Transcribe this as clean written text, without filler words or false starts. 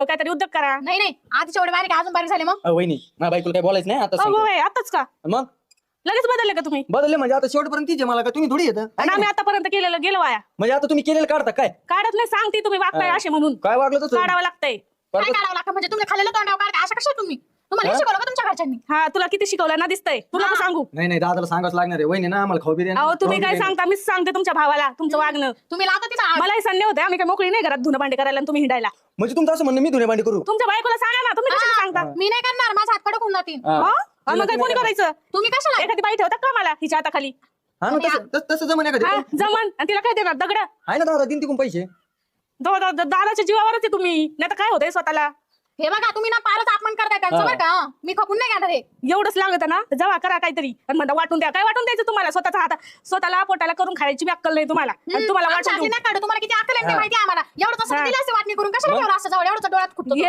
काहीतरी उद्योग करा. नाही नाही आधीच्या एवढे बारीक अजून बारीक झाले मग. वहिनी माझ्या बायकोला काय बोलायचं नाही आता हो सांगतो. होय, आताच का मग लगेच बदलले का तुम्ही? बदलले म्हणजे आता शेवटपर्यंत तिचे मला का तुम्ही थोडी येतं आणि आम्ही आतापर्यंत केलेलं गेलो वाया. म्हणजे आता तुम्ही केलेलं काढता काय काढत नाही, सांगते तुम्ही वागताय असे म्हणून. काय वागलं तसं काढावं लागतंय. काय काढावं लागतं म्हणजे तुम्ही खाल्लेलं तोंडावर काढता अशा कशा तुम्ही तुम्हाला हे शिकवलं का तुमच्या घरच्यांनी? हा तुला किती शिकवलं ना दिसतंय, तुला तर सांगू. नाही नाही दादाला सांगावं लागणार आहे वहिनी ना आम्हाला खाऊ बी अहो तुम्ही काय सांगता, मीच सांगते तुमच्या भावाला तुमचं वागणं. तुम्ही लावता तिथं मलाही संडे होते, आम्ही काय मोकळी नाही घरात धुणं भांडे करायला आणि तुम्ही हिंडायला. म्हणजे तुमचं असं म्हणणं मी धुणे भांडी करू तुमच्या बायकोला सांगा ना, तुम्ही कशाला सांगता? मी नाही करणार माझा हात कडक होऊन जातील. हा. हा? आणि मग काय कोणी करायचं? तुम्ही कशाला एखादी बाई ठेवतात का मला हिच्या हाताखाली? हा ना तसं जमन हा एखादी जमन. आणि तिला काय देणार दगड? आहे ना दादा दिन तिकून पैसे दादाच्या जीवावरच आहे तुम्ही, नाही तर काय होतंय स्वतःला. हे बघा तुम्ही ना फारच अपमान करताय त्यांचं बरं का. मी खपून नाही घेणार हे. एवढंच लागत ना जवा करा काहीतरी आणि म्हणता वाटून द्या. काय वाटून द्यायचं तुम्हाला? स्वतःला पोटाला करून खायची बी अक्कल नाही तुम्हाला आणि तुम्हाला आमच्या वाटून आधी देऊ. नाही काढू तुम्हाला किती अक्कल आहे ते माहिती आहे आम्हाला. एवढं तसं दिलं असे वाटणी करून कशाला ठेवलं असं जवळ एवढं डोळ्यात खुपतो. हे